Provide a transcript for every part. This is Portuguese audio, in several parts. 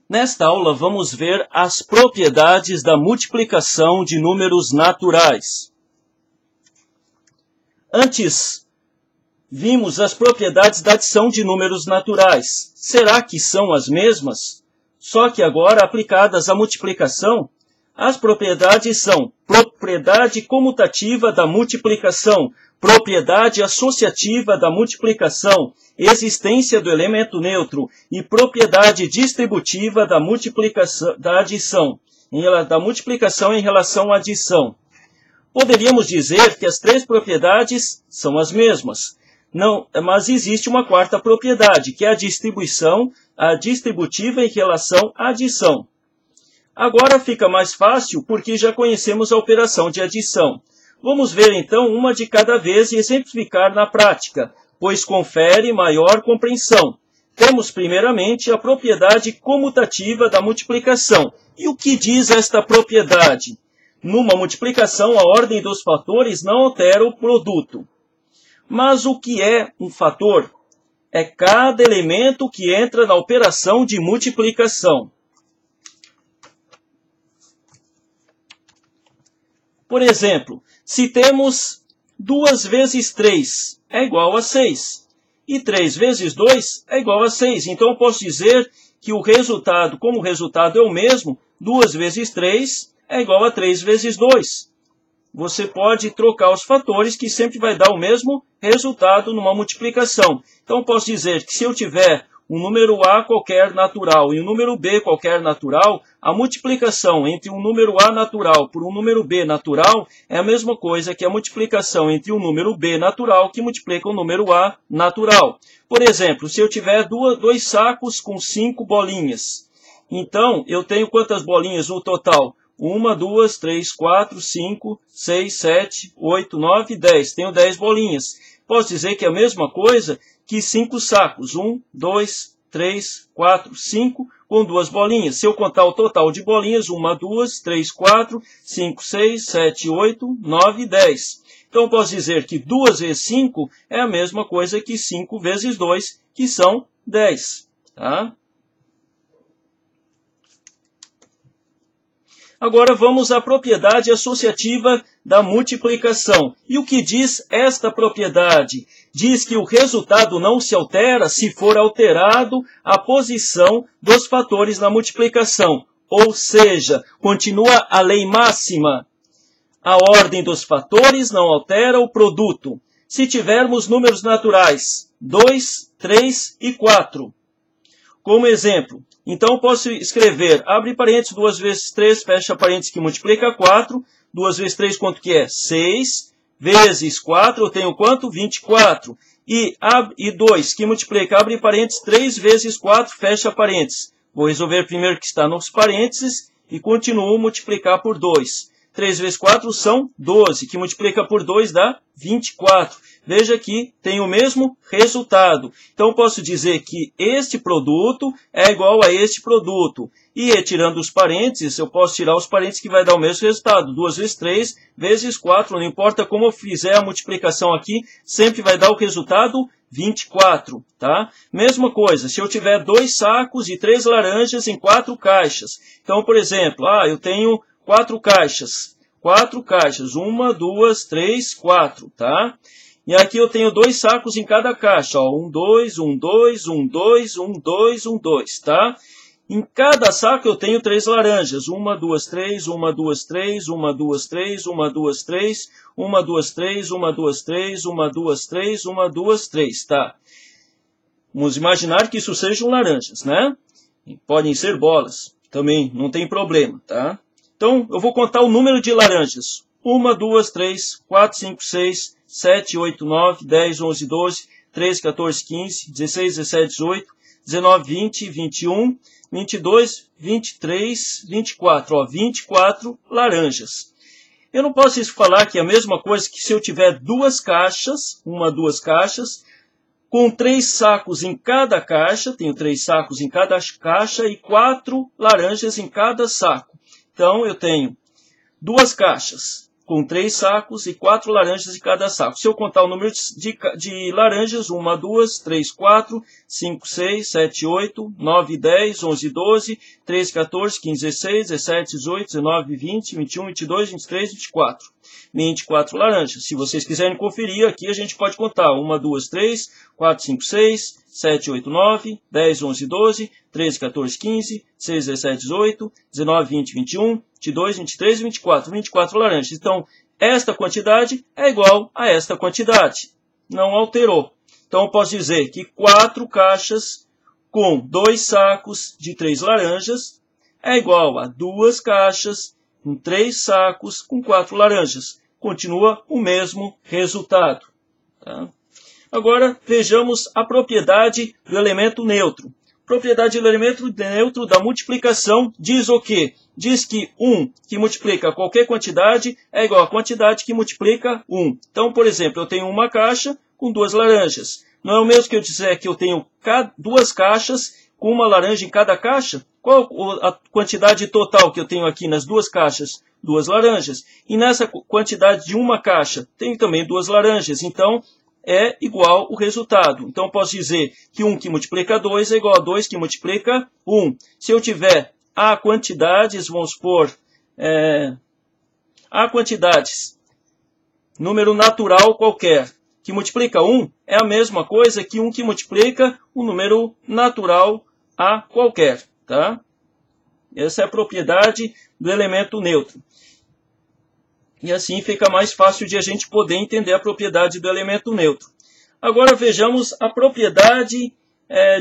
Nesta aula, vamos ver as propriedades da multiplicação de números naturais. Antes, vimos as propriedades da adição de números naturais. Será que são as mesmas? Só que agora, aplicadas à multiplicação, as propriedades são propriedade comutativa da multiplicação, propriedade associativa da multiplicação, existência do elemento neutro e propriedade distributiva da multiplicação, da multiplicação em relação à adição. Poderíamos dizer que as três propriedades são as mesmas. Não, mas existe uma quarta propriedade, que é a distributiva em relação à adição. Agora fica mais fácil porque já conhecemos a operação de adição. Vamos ver então uma de cada vez e exemplificar na prática, pois confere maior compreensão. Temos primeiramente a propriedade comutativa da multiplicação. E o que diz esta propriedade? Numa multiplicação, a ordem dos fatores não altera o produto. Mas o que é um fator? É cada elemento que entra na operação de multiplicação. Por exemplo, se temos 2 vezes 3 é igual a 6, e 3 vezes 2 é igual a 6. Então, eu posso dizer que o resultado, como o resultado é o mesmo, 2 vezes 3 é igual a 3 vezes 2. Você pode trocar os fatores que sempre vai dar o mesmo resultado numa multiplicação. Então, eu posso dizer que se eu tiver um número A qualquer natural e um número B qualquer natural, a multiplicação entre um número A natural por um número B natural é a mesma coisa que a multiplicação entre um número B natural que multiplica um número A natural. Por exemplo, se eu tiver dois sacos com 5 bolinhas, então eu tenho quantas bolinhas no total? 1, 2, 3, 4, 5, 6, 7, 8, 9, 10. Tenho 10 bolinhas. Posso dizer que é a mesma coisa que 5 sacos. 1, 2, 3, 4, 5, com 2 bolinhas. Se eu contar o total de bolinhas, 1, 2, 3, 4, 5, 6, 7, 8, 9, 10. Então, eu posso dizer que 2 vezes 5 é a mesma coisa que 5 vezes 2, que são 10. Tá? Agora vamos à propriedade associativa da multiplicação. E o que diz esta propriedade? Diz que o resultado não se altera se for alterado a posição dos fatores na multiplicação. Ou seja, continua a lei máxima. A ordem dos fatores não altera o produto. Se tivermos números naturais 2, 3 e 4. Como exemplo, então, posso escrever, abre parênteses, 2 vezes 3, fecha parênteses, que multiplica 4. 2 vezes 3, quanto que é? 6. Vezes 4, eu tenho quanto? 24. E 2, que multiplica, abre parênteses, 3 vezes 4, fecha parênteses. Vou resolver primeiro o que está nos parênteses e continuo a multiplicar por 2. 3 vezes 4 são 12, que multiplica por 2 dá 24. Veja que tem o mesmo resultado. Então, eu posso dizer que este produto é igual a este produto. E retirando os parênteses, eu posso tirar os parênteses que vai dar o mesmo resultado. 2 vezes 3 vezes 4, não importa como eu fizer a multiplicação aqui, sempre vai dar o resultado 24. Tá? Mesma coisa, se eu tiver 2 sacos e 3 laranjas em 4 caixas. Então, por exemplo, eu tenho 4 caixas. 4 caixas. 1, 2, 3, 4. Tá? E aqui eu tenho 2 sacos em cada caixa. 1, 2, 1, 2, 1, 2, 1, 2, 1, 2. Tá? Em cada saco eu tenho 3 laranjas. 1, 2, 3, 1, 2, 3, 1, 2, 3, 1, 2, 3, 1, 2, 3, 1, 2, 3, 1, 2, 3, 1, 2, 3. Tá? Vamos imaginar que isso sejam laranjas, né? Podem ser bolas. Também não tem problema, tá? Então, eu vou contar o número de laranjas. 1, 2, 3, 4, 5, 6, 7, 8, 9, 10, 11, 12, 13, 14, 15, 16, 17, 18, 19, 20, 21, 22, 23, 24. 24 laranjas. Eu não posso falar que é a mesma coisa que se eu tiver 2 caixas, 2 caixas, com 3 sacos em cada caixa, tenho 3 sacos em cada caixa e 4 laranjas em cada saco. Então, eu tenho 2 caixas. com 3 sacos e 4 laranjas de cada saco. Se eu contar o número de laranjas, 1, 2, 3, 4, 5, 6, 7, 8, 9, 10, 11, 12, 13, 14, 15, 16, 17, 18, 19, 20, 21, 22, 23, 24. 24 laranjas. Se vocês quiserem conferir, aqui a gente pode contar 1, 2, 3, 4, 5, 6, 7, 8, 9, 10, 11, 12, 13, 14, 15, 16, 17, 18, 19, 20, 21, 22, 23 e 24. 24 laranjas. Então, esta quantidade é igual a esta quantidade. Não alterou. Então, eu posso dizer que 4 caixas com 2 sacos de 3 laranjas é igual a 2 caixas com 3 sacos com 4 laranjas. Continua o mesmo resultado. Tá? Agora, vejamos a propriedade do elemento neutro. Propriedade do elemento neutro da multiplicação diz o quê? Diz que 1 que multiplica qualquer quantidade é igual a quantidade que multiplica 1. Então, por exemplo, eu tenho uma caixa com 2 laranjas. Não é o mesmo que eu dizer que eu tenho 2 caixas com uma laranja em cada caixa? Qual a quantidade total que eu tenho aqui nas 2 caixas? 2 laranjas. E nessa quantidade de uma caixa, tenho também 2 laranjas. Então, é igual o resultado. Então, eu posso dizer que 1 que multiplica 2 é igual a 2 que multiplica 1. Se eu tiver A quantidades, vamos supor, A quantidades, número natural qualquer, que multiplica 1, é a mesma coisa que 1 que multiplica um número natural A qualquer. Tá? Essa é a propriedade do elemento neutro. E assim fica mais fácil de a gente poder entender a propriedade do elemento neutro. Agora vejamos a propriedade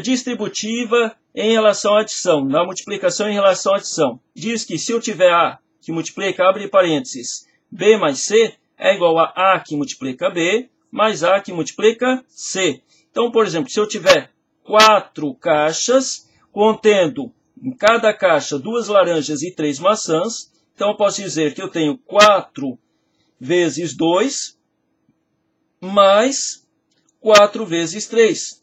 distributiva em relação à adição, na multiplicação em relação à adição. Diz que se eu tiver A que multiplica, abre parênteses, B mais C é igual a A que multiplica B mais A que multiplica C. Então, por exemplo, se eu tiver 4 caixas contendo em cada caixa 2 laranjas e 3 maçãs, então eu posso dizer que eu tenho 4 vezes 2 mais 4 vezes 3.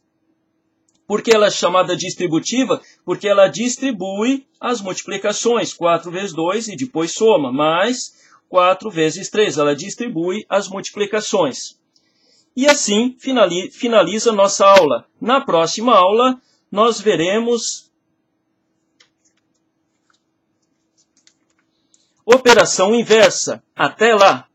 Por que ela é chamada distributiva? Porque ela distribui as multiplicações, 4 vezes 2 e depois soma, mais 4 vezes 3. Ela distribui as multiplicações. E assim finaliza nossa aula. Na próxima aula, nós veremos operação inversa. Até lá!